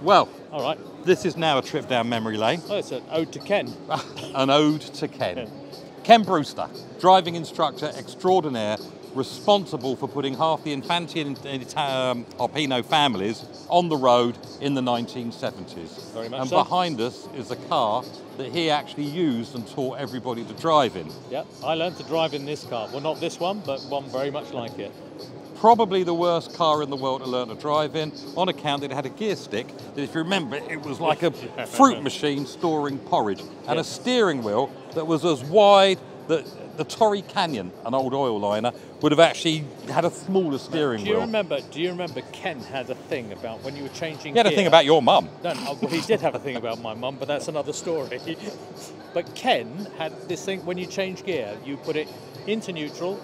Well, All right. this is now a trip down memory lane. Oh, it's an ode to Ken. An ode to Ken. Ken Brewster, driving instructor extraordinaire, responsible for putting half the Infanti and Alpino families on the road in the 1970s. Very much and so. behind us is a car that he actually used and taught everybody to drive in. Yeah, I learned to drive in this car. Well, not this one, but one very much like it. Probably the worst car in the world to learn to drive in, on account that it had a gear stick that, if you remember, it was like a fruit machine storing porridge, and a steering wheel that was as wide that the Torrey Canyon, an old oil liner, would have actually had a smaller steering wheel. Do you remember Ken had a thing about when you were changing He had a thing about your mum. No, well, he did have a thing about my mum, but that's another story. But Ken had this thing, when you change gear, you put it into neutral,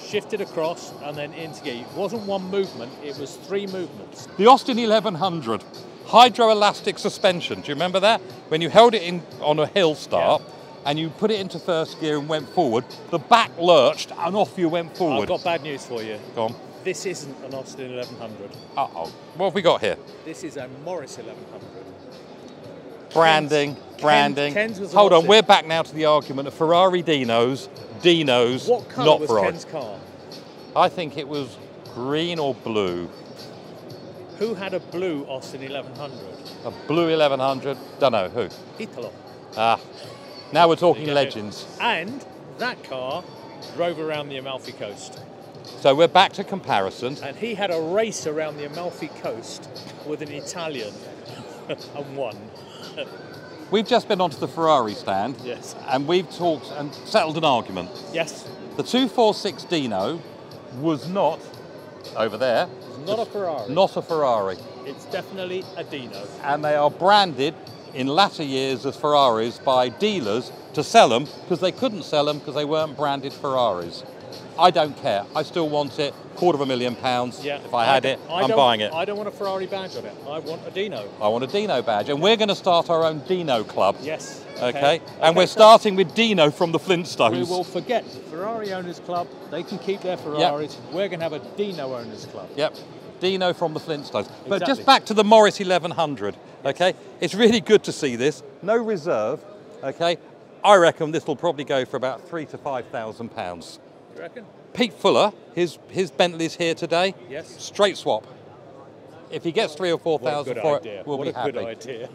shift it across, and then into gear. It wasn't one movement, it was 3 movements. The Austin 1100, hydroelastic suspension. Do you remember that? When you held it in on a hill start, and you put it into first gear and went forward, the back lurched and off you went forward. I've got bad news for you. Go on. This isn't an Austin 1100. Uh-oh. What have we got here? This is a Morris 1100. Branding. Ken's was an Hold on, Austin. we're back now to the argument of Ferrari Dinos, What colour not was Ferrari. Ken's car? I think it was green or blue. Who had a blue Austin 1100? A blue 1100, don't know who. Italo. Ah, now we're talking There you go. legends. And that car drove around the Amalfi Coast. So we're back to comparisons. And he had a race around the Amalfi Coast with an Italian and won. We've just been onto the Ferrari stand. Yes. And we've talked and settled an argument. Yes. The 246 Dino was not, over there, It's not a Ferrari. not a Ferrari. It's definitely a Dino. And they are branded in latter years as Ferraris by dealers to sell them, because they couldn't sell them because they weren't branded Ferraris. I don't care. I still want it. £250,000. Yeah. If I had it, I'm buying it. I don't want a Ferrari badge on it. I want a Dino. I want a Dino badge. And we're going to start our own Dino club. Yes. Okay. And we're starting with Dino from the Flintstones. We will forget Ferrari Owners Club. They can keep their Ferraris. We're going to have a Dino Owners Club. Yep. Dino from the Flintstones. But Exactly. just back to the Morris 1100, okay? It's really good to see this. No reserve, okay? I reckon this will probably go for about £3,000 to £5,000. You reckon? Pete Fuller, his Bentley's here today. Yes. Straight swap. If he gets 3,000 or 4,000 for it, we'll be happy. What a good idea.